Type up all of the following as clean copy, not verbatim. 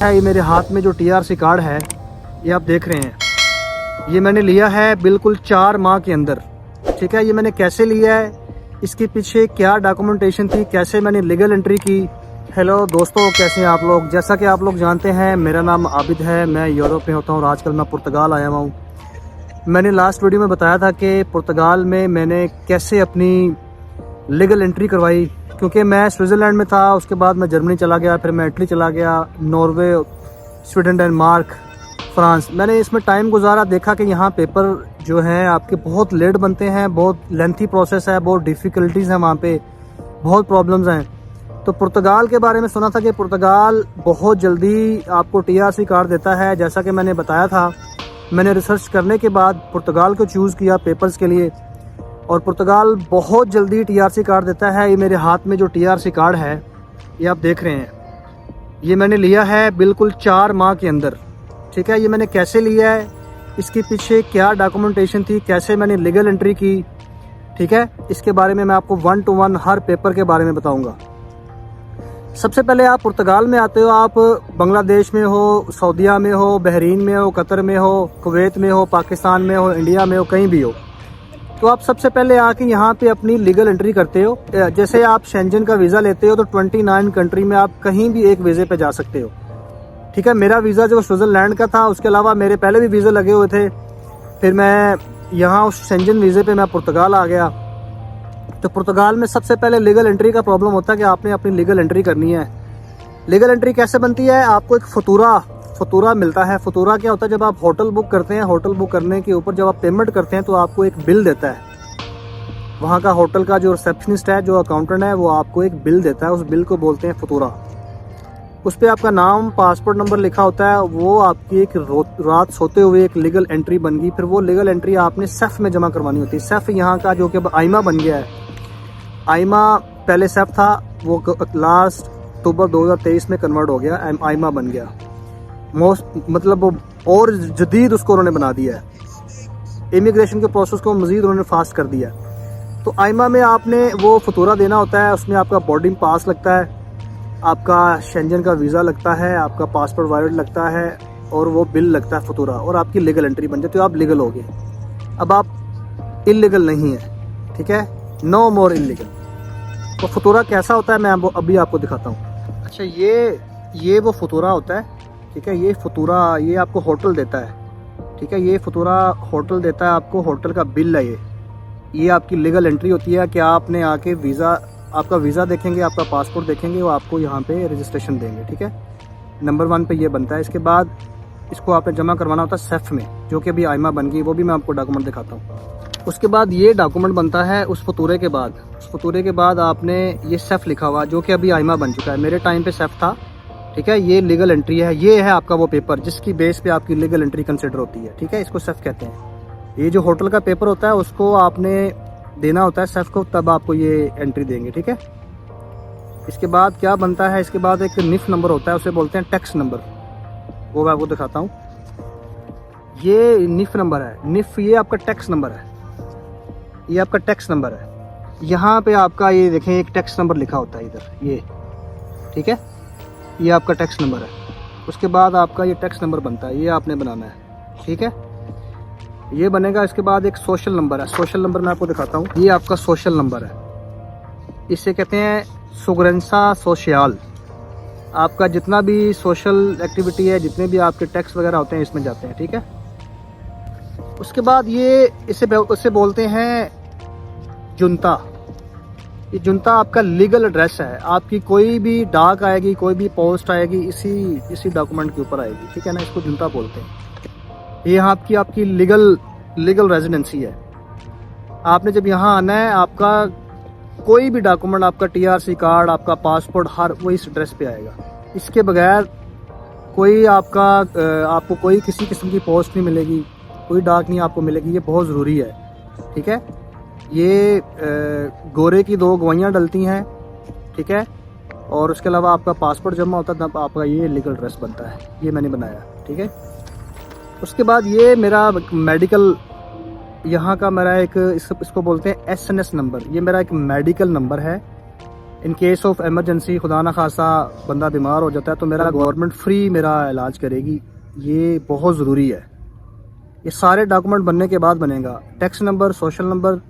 ये मेरे हाथ में जो टीआरसी कार्ड है ये आप देख रहे हैं, ये मैंने लिया है बिल्कुल 4 माह के अंदर। ठीक है, ये मैंने कैसे लिया है, इसके पीछे क्या डॉक्यूमेंटेशन थी, कैसे मैंने लीगल एंट्री की। हेलो दोस्तों, कैसे हैं आप लोग। जैसा कि आप लोग जानते हैं मेरा नाम आबिद है, मैं यूरोप में होता हूँ और आजकल मैं पुर्तगाल आया हुआ हूँ। मैंने लास्ट वीडियो में बताया था कि पुर्तगाल में मैंने कैसे अपनी लीगल एंट्री करवाई, क्योंकि मैं स्विट्ज़रलैंड में था, उसके बाद मैं जर्मनी चला गया, फिर मैं इटली चला गया, नॉर्वे, स्वीडन, डेनमार्क, फ्रांस। मैंने इसमें टाइम गुजारा, देखा कि यहाँ पेपर जो हैं आपके बहुत लेट बनते हैं, बहुत लेंथी प्रोसेस है, बहुत डिफ़िकल्टीज़ हैं, वहाँ पे बहुत प्रॉब्लम्स हैं। तो पुर्तगाल के बारे में सुना था कि पुर्तगाल बहुत जल्दी आपको टीआरसी कार्ड देता है। जैसा कि मैंने बताया था, मैंने रिसर्च करने के बाद पुर्तगाल को चूज़ किया पेपर्स के लिए, और पुर्तगाल बहुत जल्दी टीआरसी कार्ड देता है। ये मेरे हाथ में जो टीआरसी कार्ड है ये आप देख रहे हैं, ये मैंने लिया है बिल्कुल 4 माह के अंदर। ठीक है, ये मैंने कैसे लिया है, इसके पीछे क्या डॉक्यूमेंटेशन थी, कैसे मैंने लीगल एंट्री की। ठीक है, इसके बारे में मैं आपको 1 to 1 हर पेपर के बारे में बताऊंगा। सबसे पहले आप पुर्तगाल में आते हो, आप बांग्लादेश में हो, सऊदीया में हो, बहरीन में हो, कतर में हो, कुवैत में हो, पाकिस्तान में हो, इंडिया में हो, कहीं भी हो, तो आप सबसे पहले आके यहाँ पे अपनी लीगल एंट्री करते हो। जैसे आप शेंजन का वीज़ा लेते हो तो 29 कंट्री में आप कहीं भी एक वीज़े पे जा सकते हो। ठीक है, मेरा वीज़ा जो स्विट्ज़रलैंड का था, उसके अलावा मेरे पहले भी वीज़े लगे हुए थे। फिर मैं यहाँ उस शेंजन वीज़े पे मैं पुर्तगाल आ गया। तो पुर्तगाल में सबसे पहले लीगल एंट्री का प्रॉब्लम होता है कि आपने अपनी लीगल एंट्री करनी है। लीगल एंट्री कैसे बनती है, आपको एक फतूरा मिलता है। फतूरा क्या होता है, जब आप होटल बुक करते हैं, होटल बुक करने के ऊपर जब आप पेमेंट करते हैं तो आपको एक बिल देता है। वहाँ का होटल का जो रिसेप्शनिस्ट है, जो अकाउंटेंट है, वो आपको एक बिल देता है। उस बिल को बोलते हैं फतूरा। उस पर आपका नाम, पासपोर्ट नंबर लिखा होता है। वो आपकी एक रात सोते हुए एक लीगल एंट्री बन गई। फिर वो लीगल एंट्री आपने सेफ में जमा करवानी होती है। सेफ यहाँ का जो कि अब आइमा बन गया है। आइमा पहले सेफ था, वो लास्ट अक्टूबर 2023 में कन्वर्ट हो गया, आइमा बन गया। मतलब और जदीद उसको उन्होंने बना दिया है। इमिग्रेशन के प्रोसेस को मज़ीद उन्होंने फास्ट कर दिया। तो आइमा में आपने वो फतूरा देना होता है। उसमें आपका बोर्डिंग पास लगता है, आपका शेंजन का वीज़ा लगता है, आपका पासपोर्ट वायरट लगता है, और वो बिल लगता है फतूरा, और आपकी लीगल एंट्री बन जाती है। तो आप लीगल हो गए, अब आप इल्लीगल नहीं है। ठीक है, नो मोर इल्लीगल। तो फतूरा कैसा होता है मैं अभी आपको दिखाता हूँ। अच्छा, ये वो फतूरा होता है। ठीक है, ये फतूरा ये आपको होटल देता है। ठीक है, ये फतूरा होटल देता है आपको, होटल का बिल है ये आपकी लीगल एंट्री होती है कि आपने आके वीज़ा, आपका वीज़ा देखेंगे, आपका पासपोर्ट देखेंगे, वो आपको यहाँ पे रजिस्ट्रेशन देंगे। ठीक है, नंबर 1 पे ये बनता है। इसके बाद इसको आपने जमा करवाना होता है सेफ में, जो कि अभी आइमा बन गई, वो भी मैं आपको डॉक्यूमेंट दिखाता हूँ। उसके बाद ये डॉक्यूमेंट बनता है उस फतूरे के बाद। उस फतूरे के बाद आपने ये सेफ लिखा हुआ, जो कि अभी आइमा बन चुका है, मेरे टाइम पे सेफ था। ठीक है, ये लीगल एंट्री है। ये है आपका वो पेपर जिसकी बेस पे आपकी लीगल एंट्री कंसिडर होती है। ठीक है, इसको सेफ कहते हैं। ये जो होटल का पेपर होता है उसको आपने देना होता है सेफ को, तब आपको ये एंट्री देंगे। ठीक है, इसके बाद क्या बनता है, इसके बाद एक निफ नंबर होता है, उसे बोलते हैं टैक्स नंबर। वो मैं आपको दिखाता हूँ। ये निफ नंबर है। निफ ये आपका टैक्स नंबर है, ये आपका टैक्स नंबर है। यहाँ पे आपका ये देखें एक टैक्स नंबर लिखा होता है इधर, ये। ठीक है, ये आपका टैक्स नंबर है। उसके बाद आपका ये टैक्स नंबर बनता है, ये आपने बनाना है। ठीक है, ये बनेगा। इसके बाद एक सोशल नंबर है। सोशल नंबर मैं आपको दिखाता हूँ। ये आपका सोशल नंबर है, इसे कहते हैं सुगरेंसा सोशल। आपका जितना भी सोशल एक्टिविटी है, जितने भी आपके टैक्स वगैरह होते हैं, इसमें जाते हैं। ठीक है, उसके बाद ये इसे बोलते हैं जुनता। ये जुनता आपका लीगल एड्रेस है। आपकी कोई भी डाक आएगी, कोई भी पोस्ट आएगी, इसी डॉक्यूमेंट के ऊपर आएगी। ठीक है ना, इसको जुनता बोलते हैं। ये यहाँ आपकी लीगल रेजिडेंसी है। आपने जब यहाँ आना है, आपका कोई भी डॉक्यूमेंट, आपका टीआरसी कार्ड, आपका पासपोर्ट, हर वो इस एड्रेस पे आएगा। इसके बगैर कोई आपको कोई किसी किस्म की पोस्ट नहीं मिलेगी, कोई डाक नहीं आपको मिलेगी। ये बहुत ज़रूरी है। ठीक है, ये गोरे की 2 गवाहियाँ डलती हैं। ठीक है, और उसके अलावा आपका पासपोर्ट जमा होता है, तब आपका ये लीगल एड्रेस बनता है। ये मैंने बनाया। ठीक है, उसके बाद ये मेरा मेडिकल, यहाँ का मेरा एक इसको बोलते हैं एसएनएस नंबर। ये मेरा एक मेडिकल नंबर है। इन केस ऑफ एमरजेंसी खुदा ना खासा बंदा बीमार हो जाता है तो मेरा गवर्नमेंट फ्री मेरा इलाज करेगी। ये बहुत ज़रूरी है। ये सारे डॉक्यूमेंट बनने के बाद बनेगा। टैक्स नंबर, सोशल नंबर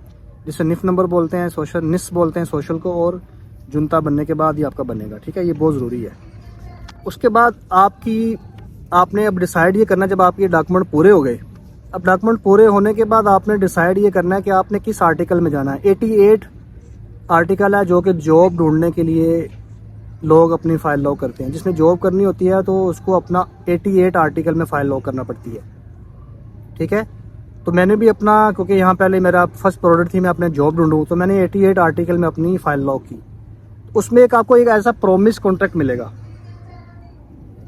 जिसे निफ नंबर बोलते हैं, सोशल निस बोलते हैं सोशल को, और जुनता बनने के बाद ये आपका बनेगा। ठीक है, ये बहुत ज़रूरी है। उसके बाद आपने अब डिसाइड ये करना, जब आपके डॉक्यूमेंट पूरे हो गए, अब डॉक्यूमेंट पूरे होने के बाद आपने डिसाइड ये करना है कि आपने किस आर्टिकल में जाना है। 88 आर्टिकल है जो कि जॉब ढूंढने के लिए लोग अपनी फाइल लॉक करते हैं। जिसने जॉब करनी होती है तो उसको अपना 88 आर्टिकल में फाइल लॉक करना पड़ती है। ठीक है, तो मैंने भी अपना, क्योंकि यहाँ पहले मेरा फर्स्ट प्रोडक्ट थी, मैं अपने जॉब ढूंढूं, तो मैंने 88 आर्टिकल में अपनी फाइल लॉक की। उसमें आपको एक ऐसा प्रॉमिस कॉन्ट्रैक्ट मिलेगा,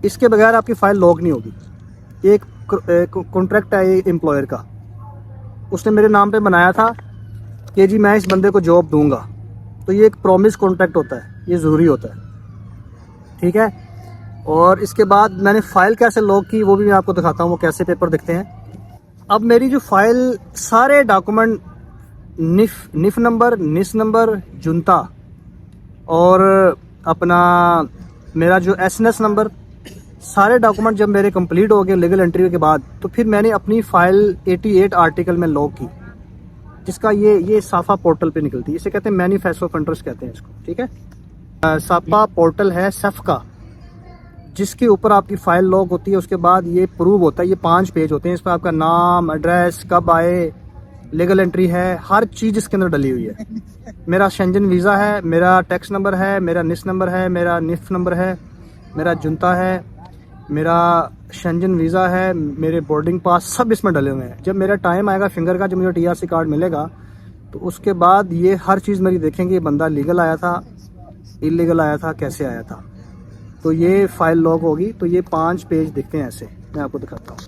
इसके बगैर आपकी फाइल लॉक नहीं होगी। एक कॉन्ट्रैक्ट है एम्प्लॉयर का, उसने मेरे नाम पे बनाया था कि जी मैं इस बंदे को जॉब दूंगा, तो ये एक प्रॉमिस कॉन्ट्रैक्ट होता है, ये ज़रूरी होता है। ठीक है, और इसके बाद मैंने फ़ाइल कैसे लॉक की वो भी मैं आपको दिखाता हूँ, वो कैसे पेपर दिखते हैं। अब मेरी जो फ़ाइल, सारे डॉक्यूमेंट निफ नंबर, निस नंबर, जुनता और अपना मेरा जो एसएनएस नंबर, सारे डॉक्यूमेंट जब मेरे कंप्लीट हो गए लीगल एंट्री के बाद, तो फिर मैंने अपनी फ़ाइल 88 आर्टिकल में लॉक की, जिसका ये साफा पोर्टल पे निकलती है। इसे कहते हैं मैनिफेस्टो ऑफ इंटरेस्ट कहते हैं इसको। ठीक है, साफा पोर्टल है सेफ का, जिसके ऊपर आपकी फ़ाइल लॉक होती है। उसके बाद ये प्रूव होता है, ये 5 पेज होते हैं। इस पर आपका नाम, एड्रेस, कब आए, लीगल एंट्री है, हर चीज़ इसके अंदर डली हुई है। मेरा शेंजन वीज़ा है, मेरा टैक्स नंबर है, मेरा निस नंबर है, मेरा निफ नंबर है, मेरा जुनता है, मेरा शेंजन वीज़ा है, मेरे बोर्डिंग पास, सब इसमें डले हुए हैं। जब मेरा टाइम आएगा फिंगर का, जब मुझे टीआरसी कार्ड मिलेगा, तो उसके बाद ये हर चीज़ मेरी देखेंगे, ये बंदा लीगल आया था, इलीगल आया था, कैसे आया था। तो ये फाइल लॉक होगी। तो ये 5 पेज दिखते हैं ऐसे, मैं आपको दिखाता हूँ।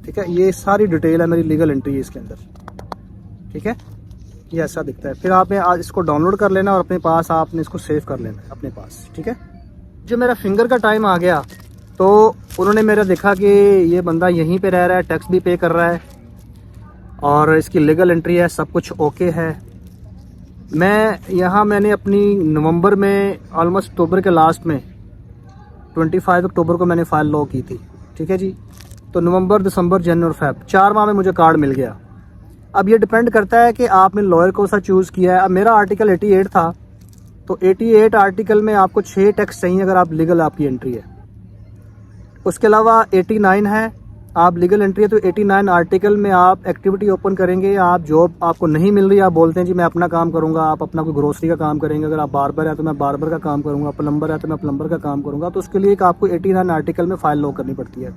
ठीक है, ये सारी डिटेल है मेरी लीगल एंट्री है इसके अंदर। ठीक है, ये ऐसा दिखता है। फिर आपने आज इसको डाउनलोड कर लेना और अपने पास आपने इसको सेव कर लेना है अपने पास। ठीक है, जब मेरा फिंगर का टाइम आ गया तो उन्होंने मेरा देखा कि ये बंदा यहीं पे रह रहा है, टैक्स भी पे कर रहा है और इसकी लीगल एंट्री है, सब कुछ ओके है। मैंने अपनी नवंबर में, ऑलमोस्ट अक्टूबर के लास्ट में 25 अक्टूबर को मैंने फ़ाइल लॉक की थी। ठीक है जी, तो नवंबर, दिसंबर, जनवरी और फेब 4 माह में मुझे कार्ड मिल गया। अब ये डिपेंड करता है कि आपने लॉयर को सा चूज़ किया है। अब मेरा आर्टिकल 88 था, तो 88 आर्टिकल में आपको 6 टैक्स चाहिए अगर आप लीगल आपकी एंट्री है। उसके अलावा 89 है, आप लीगल एंट्री है तो 89 आर्टिकल में आप एक्टिविटी ओपन करेंगे। आप जॉब आपको नहीं मिल रही, आप बोलते हैं जी मैं अपना काम करूंगा, आप अपना कोई ग्रोसरी का काम करेंगे। अगर आप बार्बर है तो मैं बार्बर का काम करूंगा, प्लम्बर है तो मैं प्लम्बर का काम करूंगा। तो उसके लिए एक आपको 89 आर्टिकल में फ़ाइल लॉक करनी पड़ती है,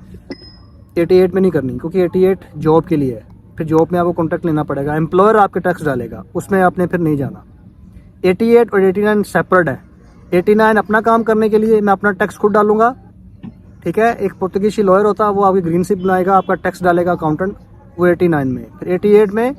88 में नहीं करनी, क्योंकि 88 जॉब के लिए है। फिर जॉब में आपको कॉन्ट्रैक्ट लेना पड़ेगा, एम्प्लॉयर आपके टैक्स डालेगा, उसमें आपने फिर नहीं जाना। 88 और 89 सेपरेट है। 89 अपना काम करने के लिए, मैं अपना टैक्स खुद डालूंगा। ठीक है, एक पुर्तगाली लॉयर होता है, वो आपकी ग्रीन स्लिप बनाएगा, आपका टैक्स डालेगा अकाउंटेंट, वो 89 में। फिर 88 में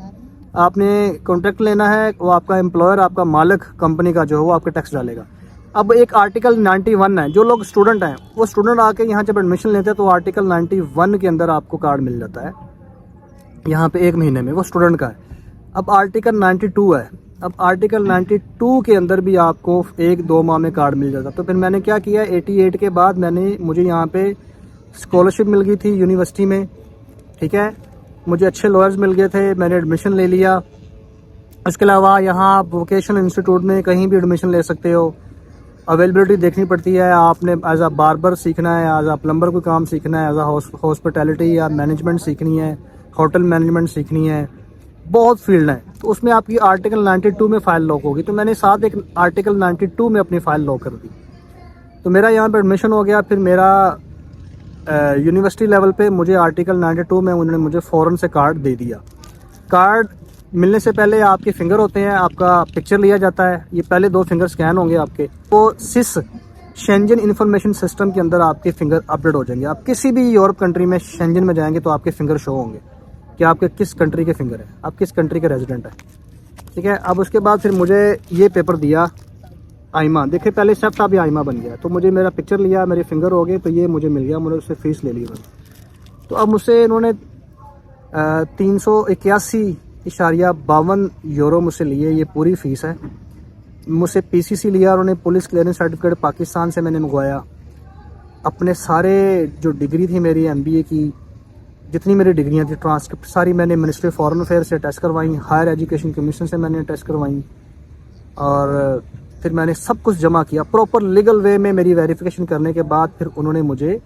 आपने कॉन्ट्रैक्ट लेना है, वो आपका एम्प्लॉयर, आपका मालिक कंपनी का जो है वो आपके टैक्स डालेगा। अब एक आर्टिकल 91 है, जो लोग स्टूडेंट हैं वो स्टूडेंट आके यहाँ जब एडमिशन लेते हैं तो आर्टिकल 91 के अंदर आपको कार्ड मिल जाता है यहाँ पे 1 महीने में, वो स्टूडेंट का है। अब आर्टिकल 92 है, अब आर्टिकल 92 के अंदर भी आपको 1-2 माह में कार्ड मिल जाता। तो फिर मैंने क्या किया, 88 के बाद मुझे यहाँ पे स्कॉलरशिप मिल गई थी यूनिवर्सिटी में। ठीक है, मुझे अच्छे लॉयर्स मिल गए थे, मैंने एडमिशन ले लिया। उसके अलावा यहाँ आप वोकेशनल इंस्टीट्यूट में कहीं भी एडमिशन ले सकते हो। अवेलेबिलिटी देखनी पड़ती है, आपने एज अ बार्बर सीखना है, एज अ प्लम्बर को काम सीखना है, एज अ हॉस्पिटैलिटी या मैनेजमेंट सीखनी है, होटल मैनेजमेंट सीखनी है, बहुत फील्ड है। तो उसमें आपकी आर्टिकल 92 में फ़ाइल लॉक होगी। तो मैंने साथ एक आर्टिकल 92 में अपनी फ़ाइल लॉक कर दी। तो मेरा यहाँ पे एडमिशन हो गया। फिर मेरा यूनिवर्सिटी लेवल पे मुझे आर्टिकल 92 में उन्होंने मुझे फ़ौरन से कार्ड दे दिया। कार्ड मिलने से पहले आपके फिंगर होते हैं, आपका पिक्चर लिया जाता है, ये पहले 2 फिंगर स्कैन होंगे आपके, तो सिस शेंजन इंफॉर्मेशन सिस्टम के अंदर आपके फिंगर अपडेट हो जाएंगे। आप किसी भी यूरोप कंट्री में शेंजन में जाएंगे तो आपके फिंगर शो होंगे कि आपके किस कंट्री के फिंगर है, आप किस कंट्री के रेजिडेंट है। ठीक है, अब उसके बाद फिर मुझे ये पेपर दिया आइमा। देखिए पहले सब था, अभी आइमा बन गया। तो मुझे मेरा पिक्चर लिया, मेरे फिंगर हो गए, तो ये मुझे मिल गया। मुझे उससे फीस ले ली उन्होंने। तो अब मुझसे इन्होंने 381.52 यूरो मुझसे लिए, ये पूरी फ़ीस है। मुझसे पीसीसी लिया, उन्होंने पुलिस क्लियरेंस सर्टिफिकेट पाकिस्तान से मैंने मंगवाया। अपने सारे जो डिग्री थी मेरी एमबीए की, जितनी मेरी डिग्रियां थी, ट्रांसक्रिप्ट सारी मैंने मिनिस्ट्री फॉरेन अफेयर से टेस्ट करवाई, हायर एजुकेशन कमीशन से मैंने टेस्ट करवाई, और फिर मैंने सब कुछ जमा किया प्रॉपर लीगल वे में। मेरी वेरिफिकेशन करने के बाद फिर उन्होंने मुझे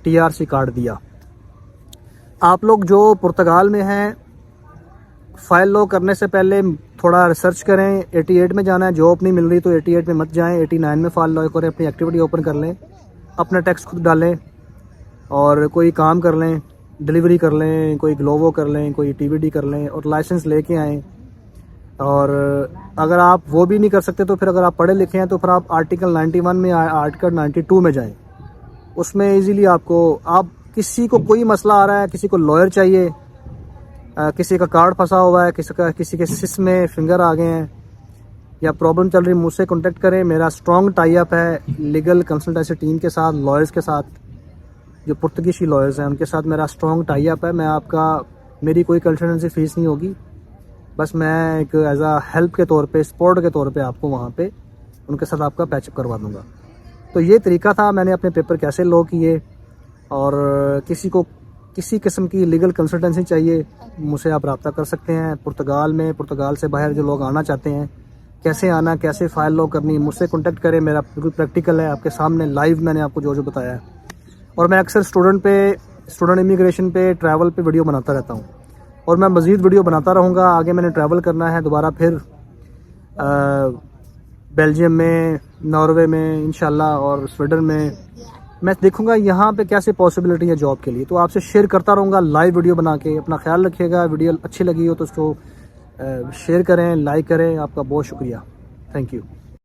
टीआरसी कार्ड दिया। आप लोग जो पुर्तगाल में हैं, फाइल लो करने से पहले थोड़ा रिसर्च करें। 88 में जाना है, जॉब नहीं मिल रही तो 88 में मत जाएं, 89 में फाइल लो करें, अपनी एक्टिविटी ओपन कर लें, अपना टैक्स खुद डालें और कोई काम कर लें, डिलीवरी कर लें, कोई ग्लोवो कर लें, कोई टीवीडी कर लें और लाइसेंस लेके आएँ। और अगर आप वो भी नहीं कर सकते तो फिर अगर आप पढ़े लिखे हैं तो फिर आप आर्टिकल 91 में, आर्टिकल 92 में जाएं। उसमें इजीली आपको, आप किसी को कोई मसला आ रहा है, किसी को लॉयर चाहिए, किसी का कार्ड फंसा हुआ है, किसी के सिस में फिंगर आ गए हैं या प्रॉब्लम चल रही है, मुझसे कॉन्टेक्ट करें। मेरा स्ट्रॉन्ग टाई अप है लीगल कंसल्टेंसी टीम के साथ, लॉयर्स के साथ, जो पुर्तगीशी लॉयर्स हैं उनके साथ मेरा स्ट्रॉन्ग टाई अप है। मेरी कोई कंसल्टेंसी फ़ीस नहीं होगी, बस मैं एक एज आ हेल्प के तौर पे, सपोर्ट के तौर पे आपको वहाँ पे उनके साथ आपका पैचअप करवा दूँगा। तो ये तरीका था मैंने अपने पेपर कैसे लो किए। और किसी को किसी किस्म की लीगल कंसल्टेंसी चाहिए, मुझसे आप रब्ता कर सकते हैं। पुर्तगाल में, पुर्तगाल से बाहर जो लोग आना चाहते हैं, कैसे आना, कैसे फ़ाइल लो करनी, मुझसे कॉन्टेक्ट करें। मेरा बिल्कुल प्रैक्टिकल है, आपके सामने लाइव मैंने आपको जो बताया है। और मैं अक्सर स्टूडेंट इमिग्रेशन पे, ट्रैवल पे वीडियो बनाता रहता हूँ और मैं मज़ीद वीडियो बनाता रहूँगा। आगे मैंने ट्रैवल करना है दोबारा फिर बेल्जियम में, नॉर्वे में इंशाल्लाह और स्वीडन में। मैं देखूंगा यहाँ पे कैसे पॉसिबिलिटी है जॉब के लिए, तो आपसे शेयर करता रहूँगा लाइव वीडियो बना के। अपना ख्याल रखिएगा। वीडियो अच्छी लगी हो तो उसको शेयर करें, लाइक करें। आपका बहुत शुक्रिया। Thank you.